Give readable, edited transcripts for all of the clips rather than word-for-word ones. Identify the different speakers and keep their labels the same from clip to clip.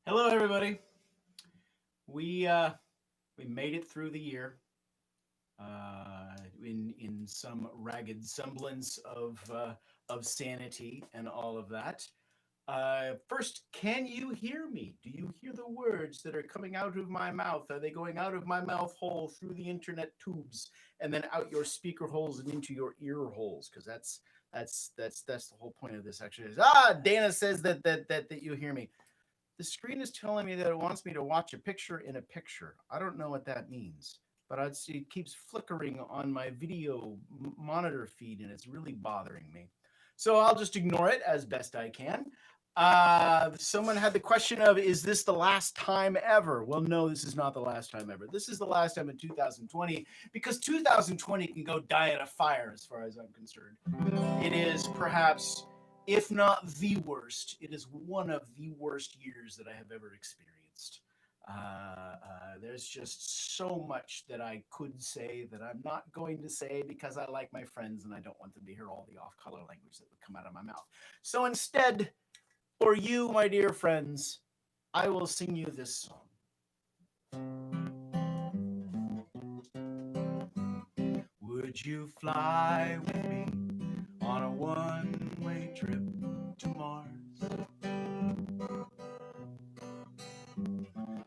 Speaker 1: Hello, everybody. We uh, we made it through the year in some ragged semblance of sanity and all of that. First, can you hear me? Do you hear the words that are coming out of my mouth? Are they going out of my mouth hole through the internet tubes and then out your speaker holes and into your ear holes? Because that's the whole point of this. Actually, Dana says that you hear me. The screen is telling me that it wants me to watch a picture in a picture. I don't know what that means, but I'd see it keeps flickering on my video monitor feed, and it's really bothering me. So I'll just ignore it as best I can. Someone had the question of, is this the last time ever? Well, no, this is not the last time ever. This is the last time in 2020 because 2020 can go die in a fire as far as I'm concerned. It is perhaps, if not the worst, it is one of the worst years that I have ever experienced. There's just so much that I could say that I'm not going to say because I like my friends and I don't want them to hear all the off color language that would come out of my mouth. So instead, for you, my dear friends, I will sing you this song. Would you fly with me on a one-way trip to Mars?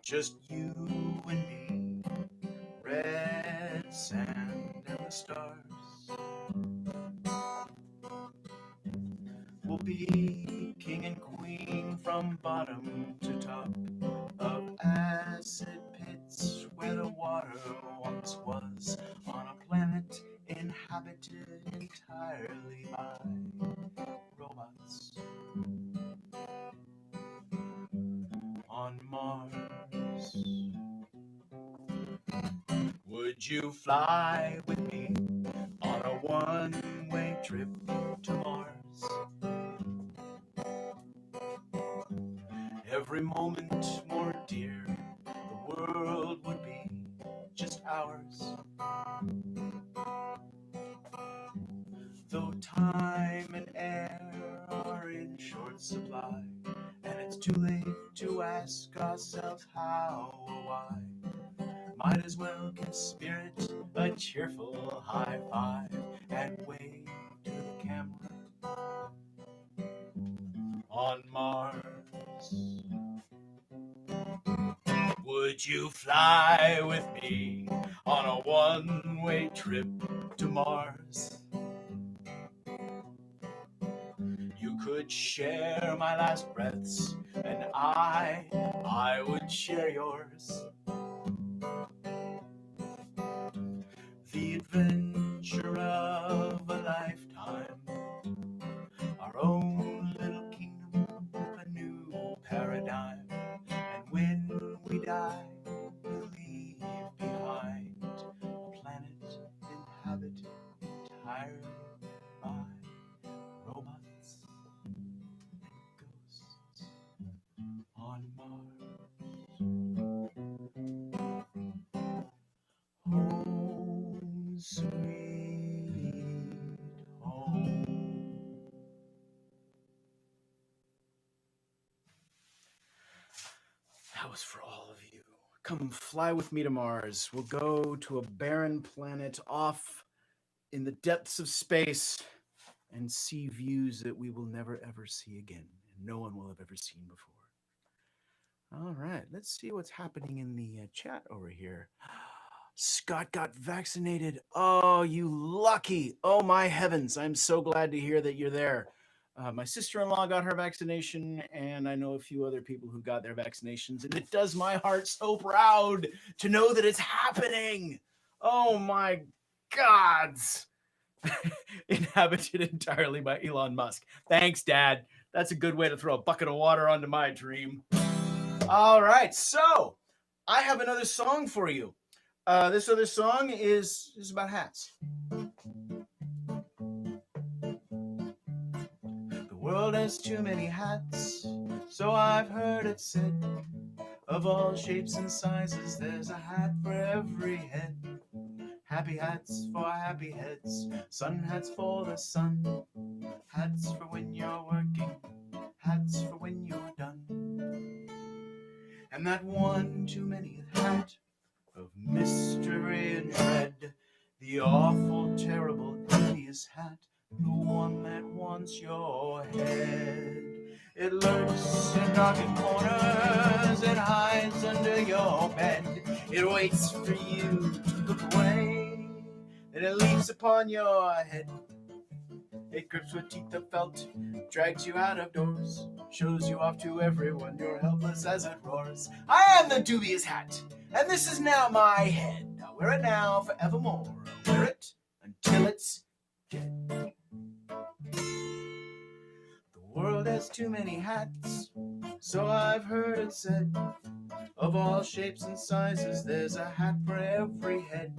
Speaker 1: Just you and me, red sand and the stars. We'll be king and queen from bottom to top of acid pits where the water once was, on a planet inhabited entirely by robots. On Mars. Would you fly with me on a one-way trip to Mars? Every moment more dear, the world would be just ours. Though time and air are in short supply, and it's too late to ask ourselves how or why, might as well give Spirit a cheerful high five and wave to the camera on Mars. Would you fly with me on a one-way trip to Mars? You could share my last breaths, and I would share yours. The adventure of a lifetime, our own little kingdom, a new paradigm. And when we die, we'll leave behind a planet inhabited entirely by robots and ghosts on Mars. Home, sweet home. That was for all of you. Come fly with me to Mars. We'll go to a barren planet off in the depths of space and see views that we will never ever see again, and no one will have ever seen before. All right, let's see what's happening in the chat over here. Scott got vaccinated. Oh, you lucky. Oh, my heavens. I'm so glad to hear that you're there. My sister-in-law got her vaccination, and I know a few other people who got their vaccinations, and it does my heart so proud to know that it's happening. Oh, my gods. Inhabited entirely by Elon Musk. Thanks, Dad. That's a good way to throw a bucket of water onto my dream. All right, so I have another song for you. This other song is about hats. The world has too many hats, so I've heard it said. Of all shapes and sizes, there's a hat for every head. Happy hats for happy heads, sun hats for the sun, hats for when you're working, hats for when you're done. and that one too many hat of mystery and dread, the awful, terrible, dubious hat, the one that wants your head. It lurks in darkened corners, it hides under your bed, it waits for you to look away, then it leaps upon your head. It grips with teeth of felt, drags you out of doors, shows you off to everyone, you're helpless as it roars. I am the dubious hat, and this is now my head. I'll wear it now forevermore. I'll wear it until it's dead. The world has too many hats, so I've heard it said. Of all shapes and sizes, there's a hat for every head.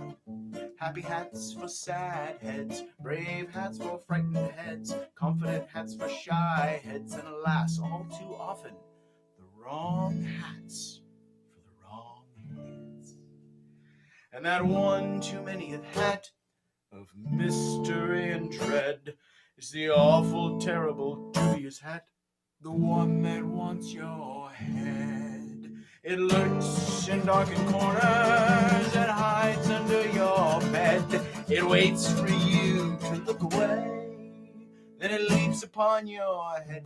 Speaker 1: Happy hats for sad heads, brave hats for frightened heads, confident hats for shy heads, and alas, all too often, the wrong hats for the wrong heads. And that one too many hat of mystery and dread is the awful, terrible, dubious hat, the one that wants your head. It lurks in darkened corners, it hides under your bed, it waits for you to look away, then it leaps upon your head.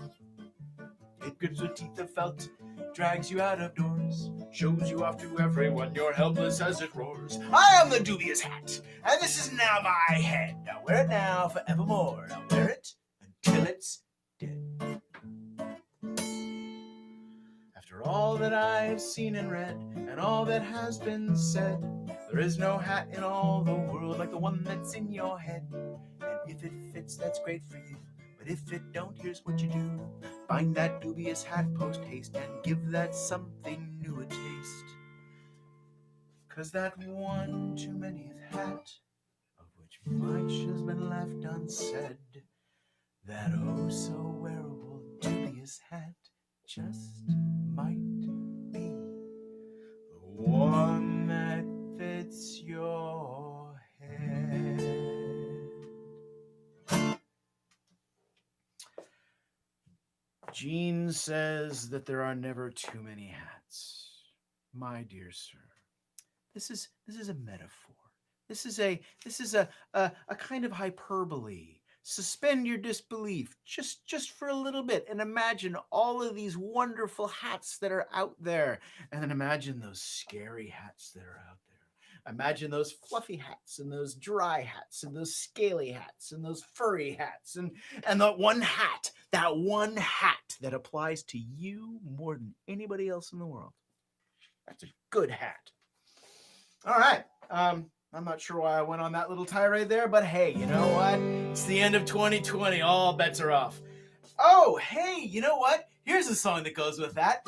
Speaker 1: It grips with teeth of felt, drags you out of doors, shows you off to everyone, you're helpless as it roars. I am the dubious hat, and this is now my head. I'll wear it now forevermore. I'll wear it until it's dead. After all that I've seen and read, and all that has been said, there is no hat in all the world like the one that's in your head. And if it fits, that's great for you. But if it don't, here's what you do. Find that dubious hat post haste and give that something new a taste. 'Cause that one too manyth hat, of which much has been left unsaid, that oh so wearable dubious hat just might be the one that fits your head. Jean says that there are never too many hats. My dear sir, this is a metaphor. This is a kind of hyperbole. Suspend your disbelief just for a little bit and imagine all of these wonderful hats that are out there, and then imagine those scary hats that are out there. Imagine those fluffy hats and those dry hats and those scaly hats and those furry hats and that one hat that applies to you more than anybody else in the world. That's a good hat. All right. I'm not sure why I went on that little tirade there, but hey, you know what? It's the end of 2020. All bets are off. Oh, hey, you know what? Here's a song that goes with that.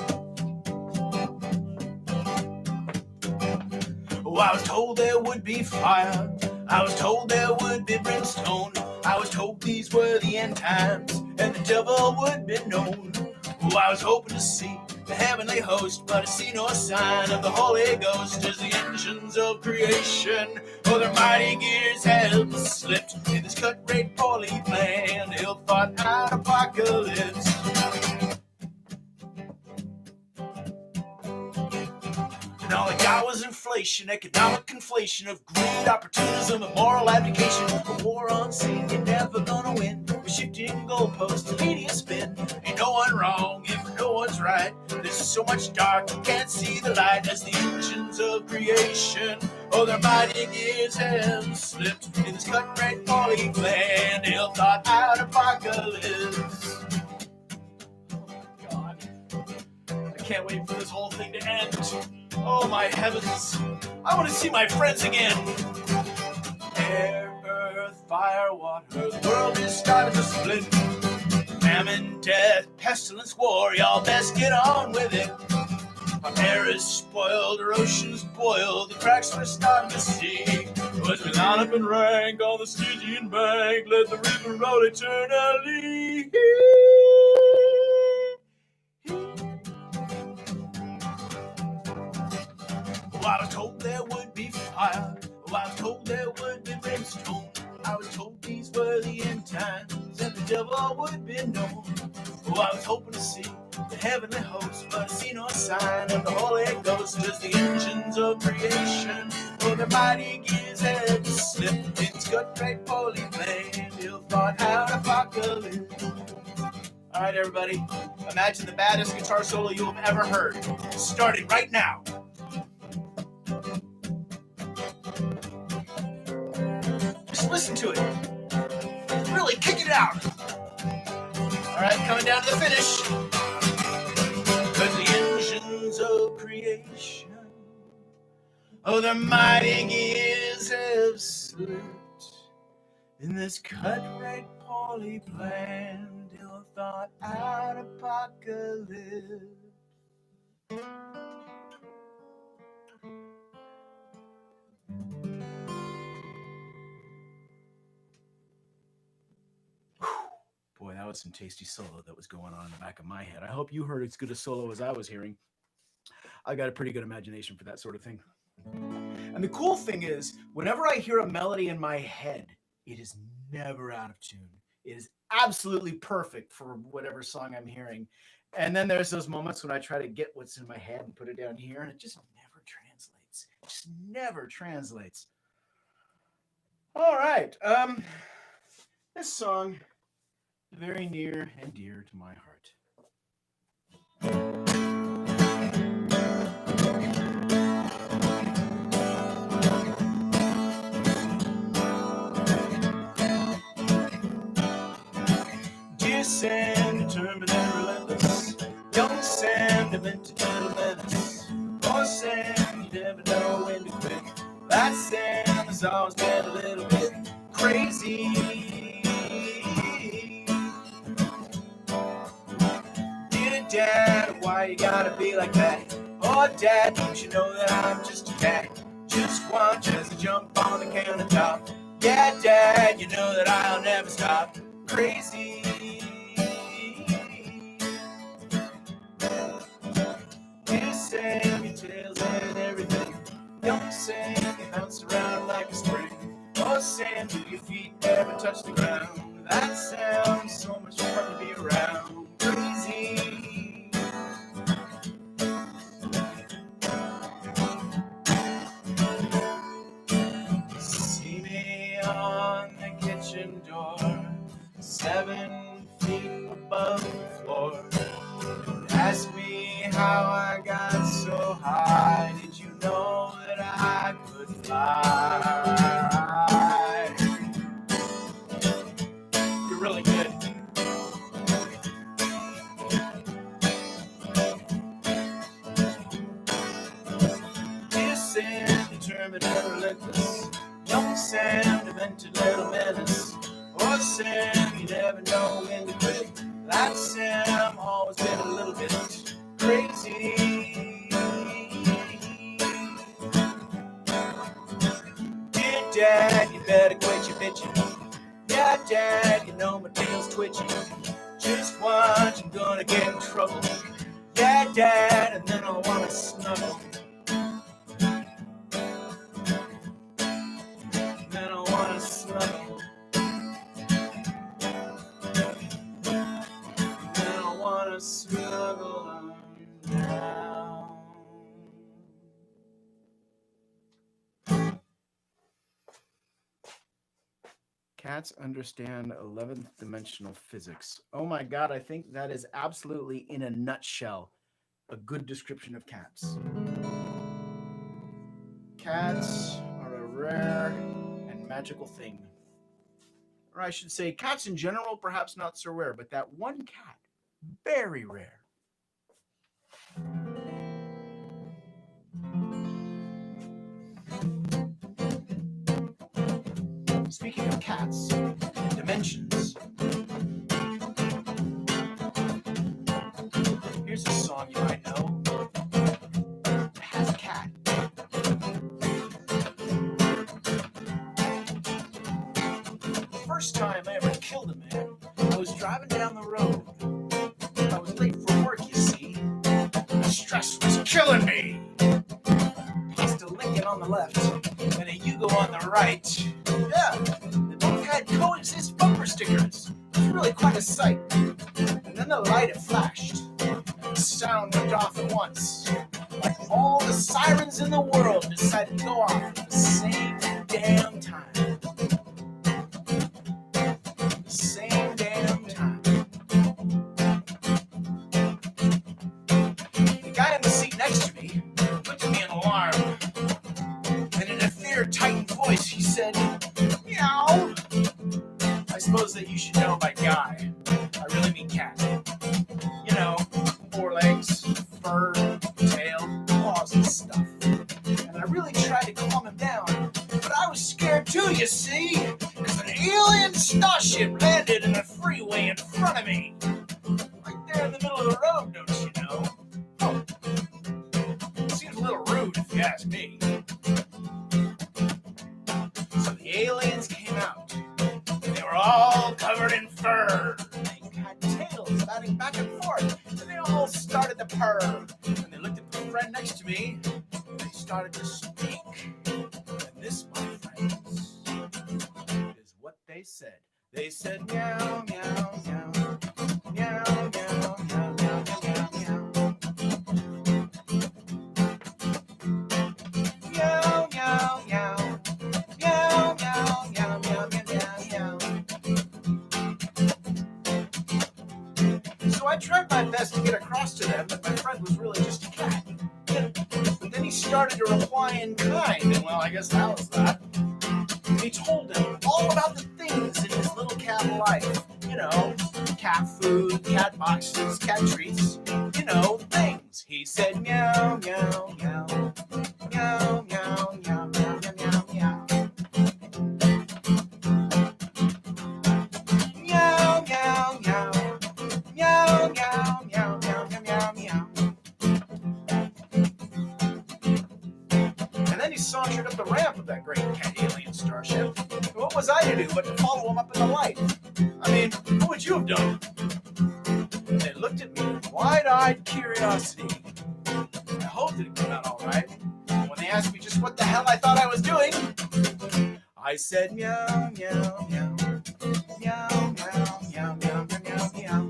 Speaker 1: Oh, I was told there would be fire. I was told there would be brimstone. I was told these were the end times and the devil would be known. Oh, I was hoping to see the heavenly host, but I see no sign of the Holy Ghost as the engines of creation, oh, their mighty gears have slipped in this cut-rate, poorly planned, ill-thought-out apocalypse. And all I got was inflation, economic conflation of greed, opportunism, and moral abdication. A war on sin, you're never gonna win. We're shifting goalposts, media spin. Ain't no one wrong if no one's right. There's so much dark, you can't see the light as the engines of creation, oh, their mighty gears have slipped in this cut-rate, poorly planned, ill-thought-out apocalypse. God, I can't wait for this whole thing to end. Oh, my heavens. I want to see my friends again. Air, earth, fire, water, the world is starting to split. Famine, death, pestilence, war, y'all best get on with it. Our air is spoiled, our oceans boiled, the cracks we're starting to see. As we line up and rank on the Stygian bank, let the river roll eternally. Oh, I was told there would be fire. Oh, I was told there would be brimstone. I was told these were the end times and the devil would be known. Oh, I was hoping to see the heavenly host, but I see no sign of the Holy Ghost. Just the engines of creation, oh, the mighty gears had to slip. It's got great poorly planned, ill thought out apocalypse. All right, everybody, imagine the baddest guitar solo you have ever heard, starting right now. Just listen to it. Really kick it out. All right, coming down to the finish. Cause the engines of creation, oh, the mighty gears have slipped in this cut right poorly planned, ill thought out apocalypse. Boy, that was some tasty solo that was going on in the back of my head. I hope you heard as good a solo as I was hearing. I got a pretty good imagination for that sort of thing. And the cool thing is, whenever I hear a melody in my head, it is never out of tune. It is absolutely perfect for whatever song I'm hearing. And then there's those moments when I try to get what's in my head and put it down here, and it just never translates. It just never translates. All right. This song, very near and dear to my heart. Dear Sam, determined and relentless, young Sam, demented little menace. Oh Sam, you never know when to quit. That Sam has always been a little bit crazy. Dad, why you gotta be like that? Oh, Dad, don't you know that I'm just a cat? Just watch as I jump on the countertop. Yeah, Dad, you know that I'll never stop. Crazy. You Sam, your tails and everything. Young Sam, you bounce around like a spring. Oh, Sam, do your feet ever touch the ground? That sounds so much fun to be around. Crazy. On the kitchen door, 7 feet above the floor. Ask me how I got so high. Did you know that I could fly? You're really good. Dear Sam, determined and relentless, young Sam, demented little menace. Oh, Sam, you never know when to quit. That Sam, always been a little bit crazy. Dear Dad, you better quit your bitching. Yeah, Dad, you know my tail's twitching. Just watch, I'm gonna get in trouble. Yeah, Dad, and then I'll wanna snuggle. Cats understand 11th dimensional physics. Oh my God, I think that is absolutely, in a nutshell, a good description of cats. Cats are a rare and magical thing. Or I should say, cats in general, perhaps not so rare, but that one cat, very rare. Speaking of cats, dimensions. Here's a song you might know. It has a cat. First time I ever killed a man, I was driving down the road. I was late for work, you see. The stress was killing me. Passed a Lincoln on the left and a Yugo on the right. Yeah, they both had coexist bumper stickers. It was really quite a sight. And then the light, it flashed. sound went off at once. Like all the sirens in the world decided to go off at the same damn time. The same damn time. The guy in the seat next to me looked at me in alarm. And in a thinner, tightened voice, he said, "Meow." I suppose that you should know by guy, I really mean cat. You know, 4 legs, fur, tail, paws and stuff. And I really tried to calm him down, but I was scared too, you see, because an alien starship landed in the freeway in front of me. Right there in the middle of the road, don't you know? Oh, seems a little rude if you ask me. So the aliens came out. They were all covered in fur. They had tails batting back and forth, and they all started to purr. And they looked at the friend next to me, and they started to speak. And this, my friends, is what they said. They said, meow, meow, meow, meow, meow, meow, meow, meow, meow, meow. Meow, meow, meow. Meow, meow, meow, meow, meow, meow, meow. So I tried my best to get across to them that my friend was really just a cat. But then he started to reply in kind, and well, I guess that was that. And he told them all about the things in his little cat life. You know, cat food, cat boxes, cat treats, you know, things. He said meow, meow, meow, meow, meow, meow, meow, meow, meow, meow. Meow, meow, meow. Meow, meow, meow, meow, meow, meow, meow. And then he sauntered up the ramp of that great cat alien starship. And what was I to do but to follow him up in the light? I mean, what would you have done? And they looked at me with wide-eyed curiosity. I hoped it'd come out all right. And when they asked me just what the hell I thought I was doing, I said meow, meow, meow. Meow, meow, meow, meow, meow, meow, meow.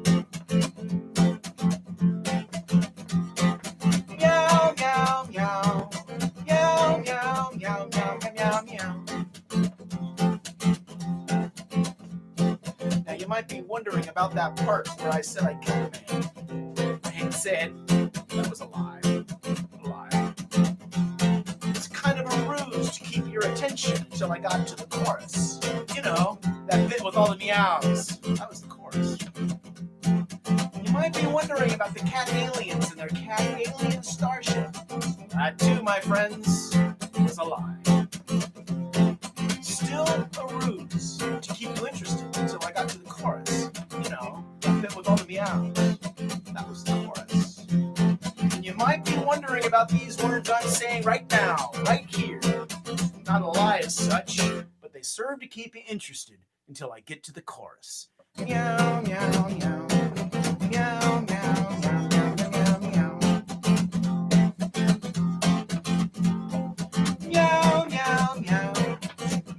Speaker 1: Meow, meow, meow. Meow, meow, meow, meow, meow, meow. Now you might be wondering about that part where I said I killed a man. I hate to say it, that was a lie. A lie. It's kind of a ruse to keep your attention until I got to the chorus. You know, that bit with all the meows. That was the chorus. You might be wondering about the cat aliens and their cat alien starship. That too, my friends, was a lie. Still a ruse to keep you interested until I got to the chorus. You know, that bit with all the meows. That was the chorus. And you might be wondering about these words I'm saying right now, right here. Not a lie as such, but they serve to keep you interested until I get to the chorus. Meow, meow, meow. Meow, meow, meow, meow, meow, meow. Meow, meow, meow.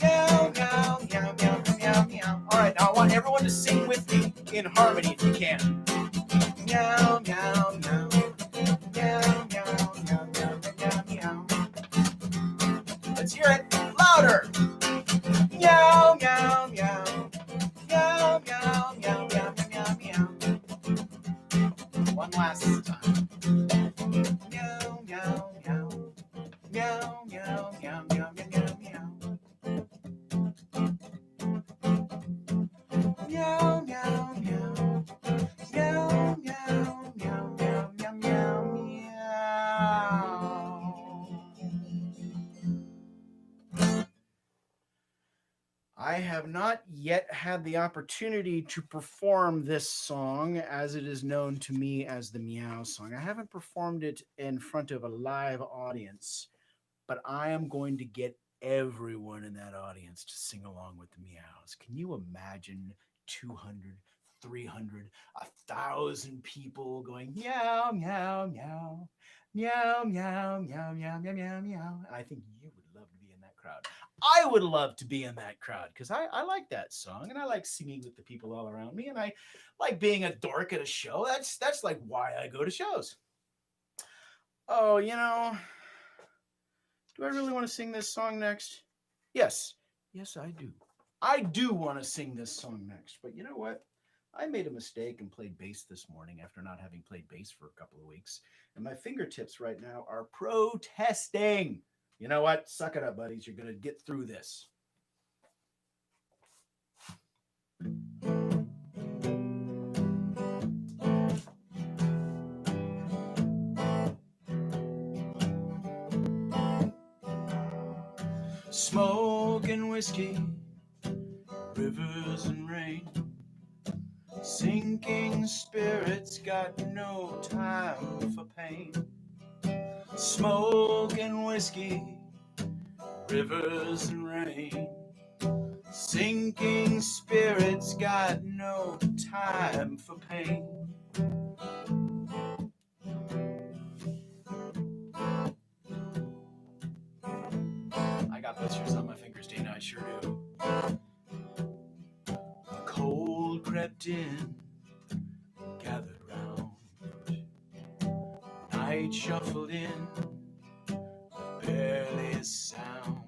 Speaker 1: Meow, meow, meow, meow, meow, meow. All right, now I want everyone to sing with me in harmony if you can. Meow, meow, meow. Meow, meow, meow, meow, meow, meow. Let's hear it louder. Meow, meow, meow. Meow, meow, meow, meow, meow, meow. One last time. Meow, meow, meow. Meow, meow, meow, meow, meow, meow, meow. Meow, meow, meow. Meow, meow, meow, meow, meow, meow, meow. I have not yet had the opportunity to perform this song as it is known to me as the Meow song. I haven't performed it in front of a live audience, but I am going to get everyone in that audience to sing along with the meows. Can you imagine 200, 300, 1,000 people going meow, meow, meow, meow, meow, meow, meow, meow, meow, meow? And I think you would love to be in that crowd. I would love to be in that crowd because I like that song and I like singing with the people all around me and I like being a dork at a show. That's like why I go to shows. Oh, do I really want to sing this song next? Yes. Yes, I do. I do want to sing this song next. But you know what? I made a mistake and played bass this morning after not having played bass for a couple of weeks. And my fingertips right now are protesting. You know what? Suck it up, buddies. You're going to get through this. Smoke and whiskey, rivers and rain. Sinking spirits got no time for pain. Smoke and whiskey, rivers and rain. Sinking spirits got no time for pain. I got blisters on my fingers, Dana, I sure do. The cold crept in, gathered round. Night shuffled in, barely a sound.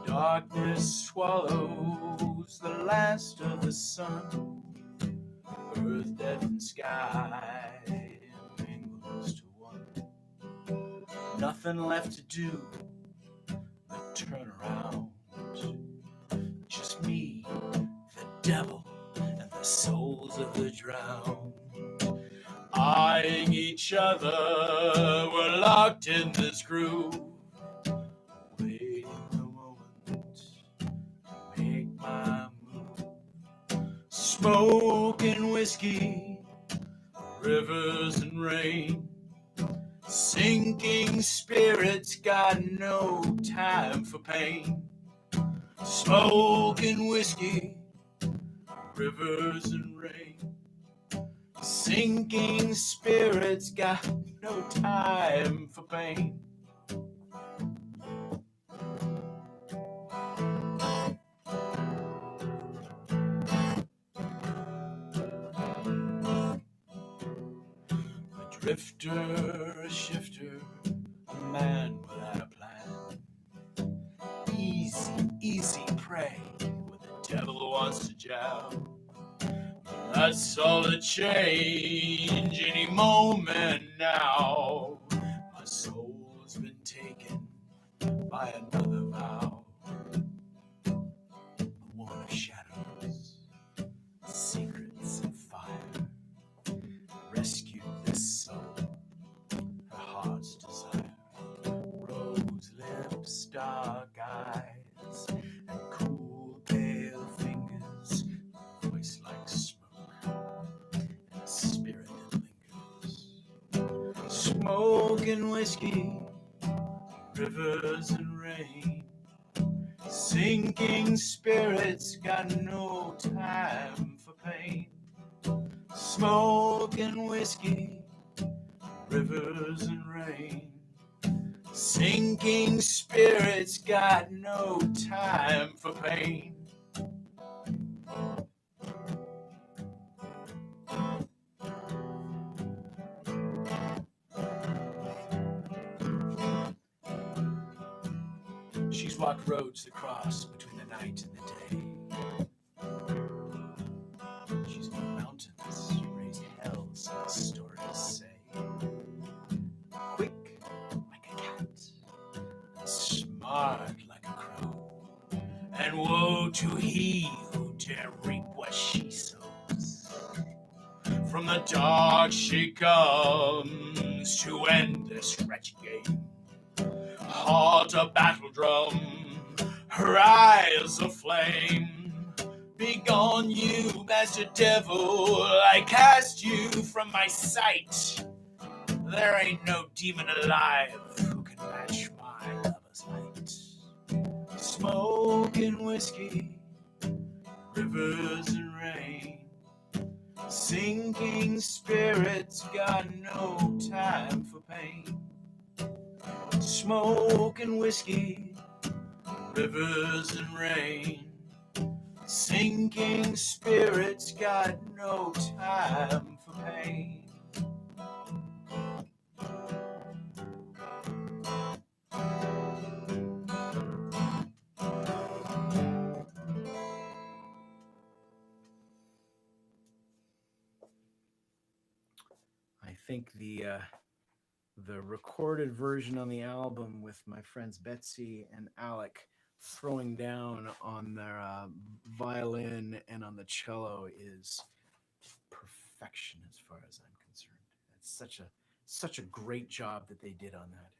Speaker 1: Darkness swallows the last of the sun. Earth, death, and sky mingles to one. Nothing left to do but turn around. Just me, the devil, and the souls of the drowned. Eyeing each other, we're locked in this groove. Waiting the moment to make my move. Smoke and whiskey, rivers and rain. Sinking spirits got no time for pain. Smoke and whiskey, rivers and rain. Sinking spirits got no time for pain. A drifter, a shifter, a man without a plan. Easy, easy prey when the devil wants to jowl. That's all to change any moment now. My soul's been taken by another vow. A woman of shadows, secrets and fire. Rescue this soul, her heart's desire. Rose lips, dark eyes, and cool pale fingers. Voice like smoke, and a spirit that lingers. Smoke and whiskey, rivers and rain. Sinking spirits got no time for pain. Smoke and whiskey, rivers and rain. Sinking spirits got no time for pain. She's walked roads that cross between the night and the day. She's moved mountains, raised hells, as stories say. Quick like a cat, and smart like a crow. And woe to he who dare reap what she sows. From the dark she comes to end this wretched game. Heart a battle drum, her eyes aflame. Begone, you bastard devil, I cast you from my sight. There ain't no demon alive who can match my lover's light. Smoke and whiskey, rivers and rain. Sinking spirits got no time for pain. Smoke and whiskey, rivers and rain. Sinking spirits got no time for pain. I think the recorded version on the album with my friends Betsy and Alec throwing down on their violin and on the cello is perfection as far as I'm concerned. It's such a great job that they did on that.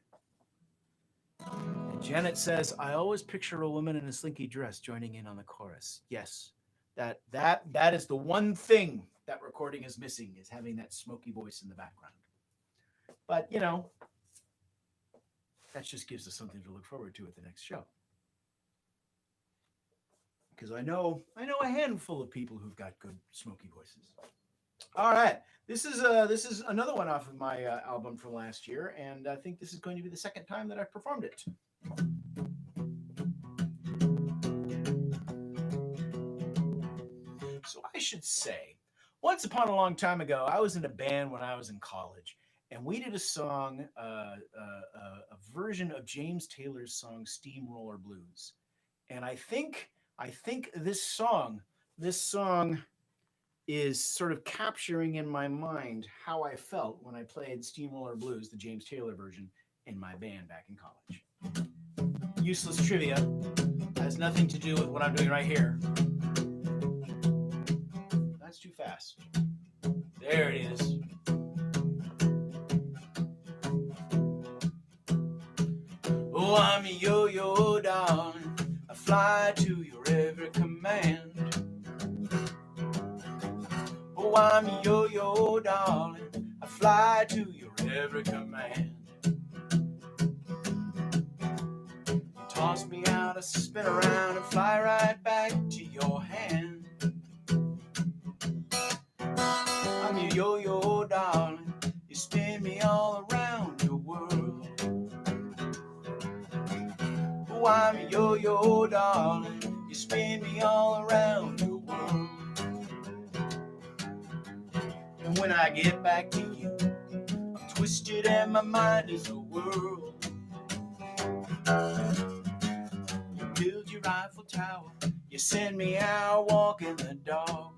Speaker 1: And Janet says, "I always picture a woman in a slinky dress joining in on the chorus." Yes, that is the one thing that recording is missing, is having that smoky voice in the background. But that just gives us something to look forward to at the next show. Because I know a handful of people who've got good smoky voices. All right, this is another one off of my album from last year, and I think this is going to be the second time that I've performed it. So I should say, once upon a long time ago, I was in a band when I was in college, and we did a song, a version of James Taylor's song "Steamroller Blues," and I think this song is sort of capturing in my mind how I felt when I played Steamroller Blues, the James Taylor version, in my band back in college. Useless trivia, has nothing to do with what I'm doing right here. That's too fast. There it is. Oh, I'm a yo-yo, darling. I fly to your every command. Oh, I'm a yo-yo, darling. I fly to your every command. You toss me out, I spin around and fly right back to your hand. I'm your yo-yo, darling. You spin me all around your world. Oh, I'm a yo-yo, darling. You spin me all around your world. And when I get back to you, I'm twisted and my mind is a whirl. You build your Eiffel Tower, you send me out walking the dog.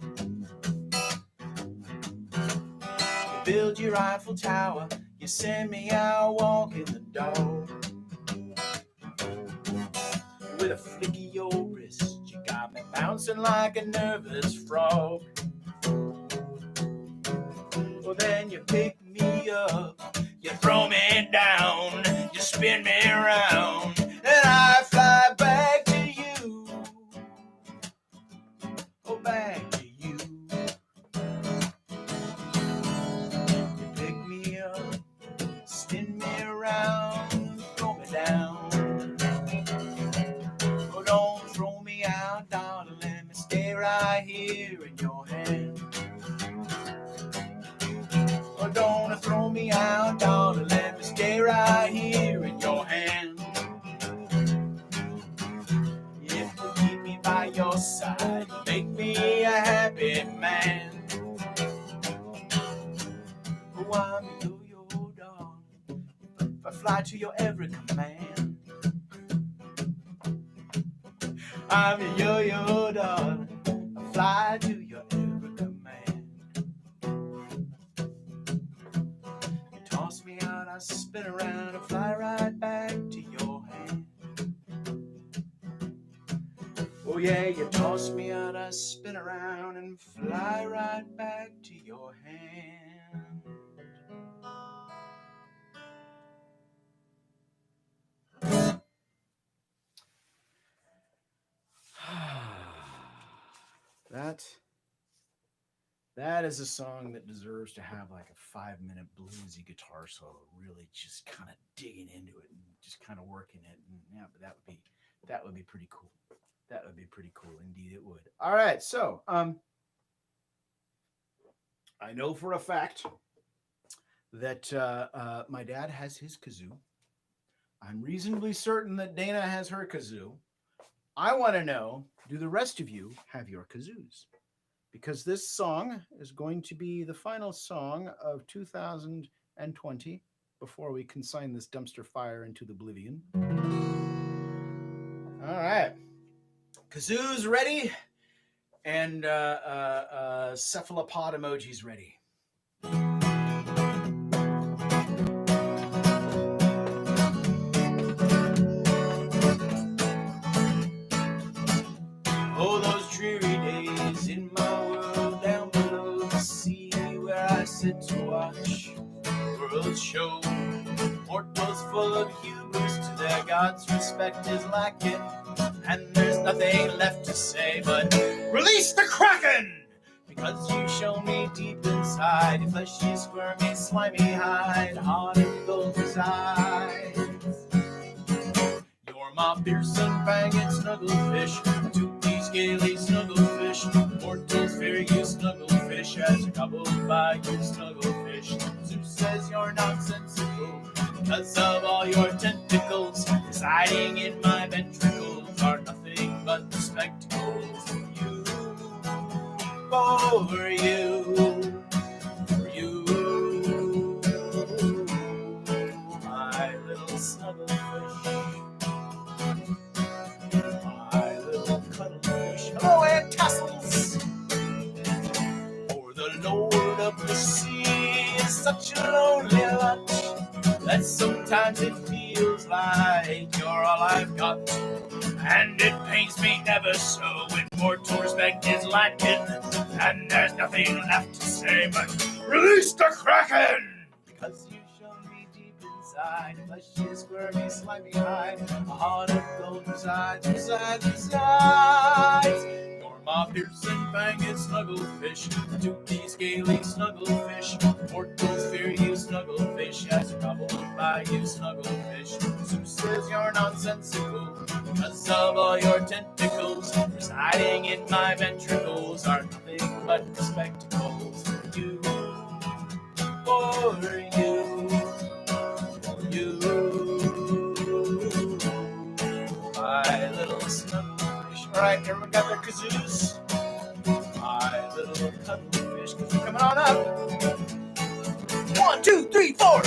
Speaker 1: You build your Eiffel Tower, you send me out walking the dog. With a flick of your wrist, you got me bouncing like a nervous frog. Well, then you pick me up, you throw me down, you spin me around, and I fly back to you. Oh, back to you. You pick me up, spin me around, throw me down. Oh, don't throw me out, darling, let me stay right here in your hand. Oh, don't throw me out, darling, let me stay right here in your hand. If you keep me by your side, make me a happy man. Oh, I'm a yo-yo, darling, if I fly to your every command. I'm a yo-yo, darling, I fly to your every command. You toss me out, I spin around and fly right back to your hand. Oh yeah, you toss me out, I spin around and fly right back to your hand. That is a song that deserves to have like a 5-minute bluesy guitar solo, really just kind of digging into it and just kind of working it. And yeah, but that would be pretty cool. That would be pretty cool, indeed it would. All right, so I know for a fact that my dad has his kazoo. I'm reasonably certain that Dana has her kazoo. I want to know, do the rest of you have your kazoos? Because this song is going to be the final song of 2020 before we consign this dumpster fire into the oblivion. All right. Kazoos ready and cephalopod emojis ready. Oh, those dreary days in my world down below the sea, where I sit to watch the world show. Mortals full of hubris to their gods, respect is lacking, and there's nothing left to say but release the Kraken! Because you show me deep inside, your fleshy, squirmy, slimy hide, heart of those eyes. You're my fearsome fanged snugglefish, toothy, scaly snugglefish. Mortals fear you, snugglefish, as you're gobbled by you, snugglefish. Zeus says you're nonsensical because of all your tentacles residing in my ventricles are nothing but spectacles for you, for you, for you, my little snugglefish. My little cuttlefish. Hello, Aunt Tassels! For the Lord of the Sea is such a lonely lot that sometimes it feels like you're all I've got. And it pains me ever so when mortal respect is lacking, and there's nothing left to say but release the Kraken! Because you show me deep inside, fleshy, squirmy, slimy hide, a heart of gold resides. You're my fearsome fanged snugglefish, toothy, scaly snugglefish. Mortals fear you, snugglefish, as you're gobbled by you, snugglefish. Zeus says you're nonsensical because of all your tentacles residing in my ventricles are nothing but spectacles for you, for you, for you, my little snugglefish. All right, everyone got their kazoos? My little cuttlefish, because we're coming on up. 1, 2, 3, 4.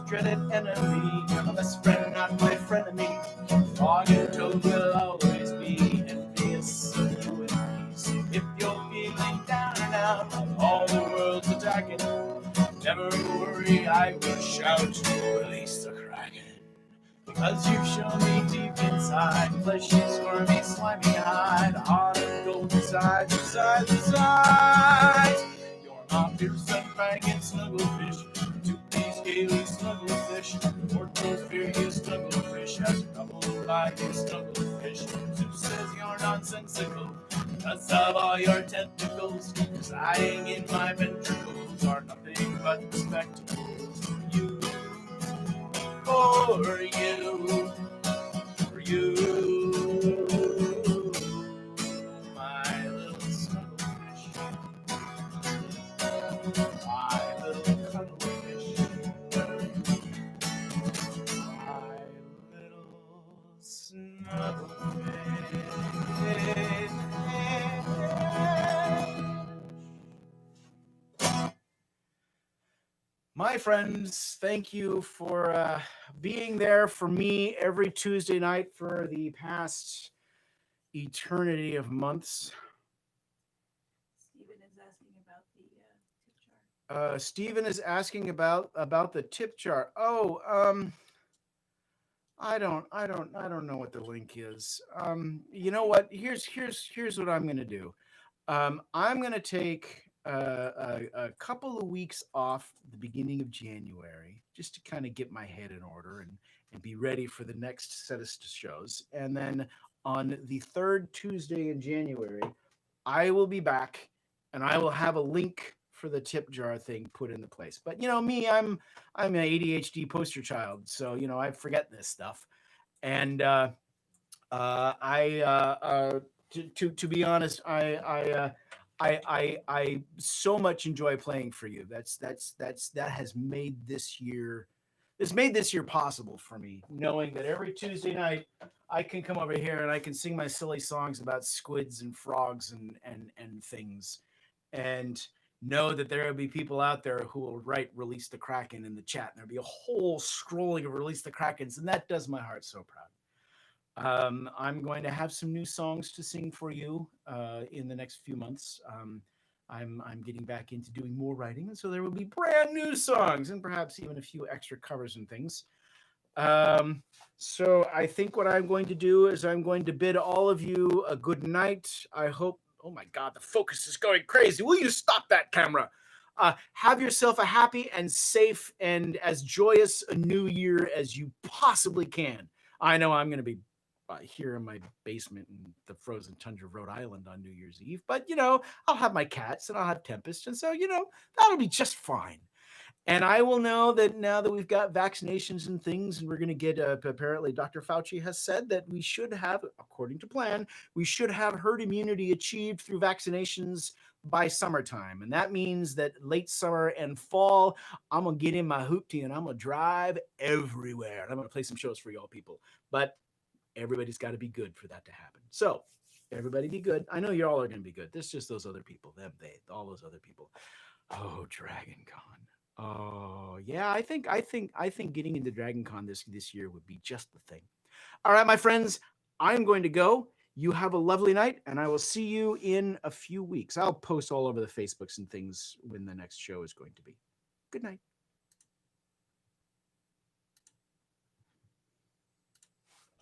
Speaker 1: Dreaded enemy, you're my best friend, not my frenemy. Frog and Toad will always be envious of you and me. So if you're feeling down and out, all the world's attacking, never worry, I will shout, release the Kraken. Because you show me deep inside, fleshy, squirmy, slimy hide, heart of gold resides. You're my fearsome fanged snugglefish, scaly snugglefish. Mortals fear you, snugglefish, as you're gobbled by you, snugglefish. Zeus says you're nonsensical because of all your tentacles residing in my ventricles are nothing but spectacles for you, for you, for you, my little snugglefish, my little cuttlefish. My friends, thank you for being there for me every Tuesday night for the past eternity of months.
Speaker 2: Stephen is asking about the tip jar.
Speaker 1: Stephen is asking about the tip jar. I don't know what the link is. You know what? Here's what I'm gonna do. I'm gonna take a couple of weeks off at the beginning of January just to kind of get my head in order and be ready for the next set of shows. And then on the third Tuesday in January, I will be back and I will have a link for the tip jar thing put into place. But you know me, I'm an ADHD poster child, so you know I forget this stuff. And I to be honest, I so much enjoy playing for you. That has made this year. This made this year possible for me, knowing that every Tuesday night I can come over here and I can sing my silly songs about squids and frogs and things, and know that there will be people out there who will write "Release the Kraken" in the chat, and there'll be a whole scrolling of "Release the Krakens," and that does my heart so proud. I'm going to have some new songs to sing for you in the next few months. I'm getting back into doing more writing, and so there will be brand new songs and perhaps even a few extra covers and things. So I think what I'm going to do is I'm going to bid all of you a good night. I hope. Oh my God, the focus is going crazy. Will you stop that camera? Have yourself a happy and safe and as joyous a new year as you possibly can. I know I'm going to be here in my basement in the frozen tundra of Rhode Island on New Year's Eve, but you know, I'll have my cats and I'll have Tempest, and so you know, that'll be just fine. And I will know that now that we've got vaccinations and things, and we're going to get, apparently, Dr. Fauci has said that we should have, according to plan, we should have herd immunity achieved through vaccinations by summertime. And that means that late summer and fall, I'm going to get in my hoopty and I'm going to drive everywhere. I'm going to play some shows for y'all people. But everybody's got to be good for that to happen. So, everybody be good. I know you all are going to be good. There's just those other people, all those other people. Oh, Dragon Con. Oh yeah, I think getting into Dragon Con this year would be just the thing. All right, my friends, I'm going to go. You have a lovely night, and I will see you in a few weeks. I'll post all over the Facebooks and things when the next show is going to be. Good night.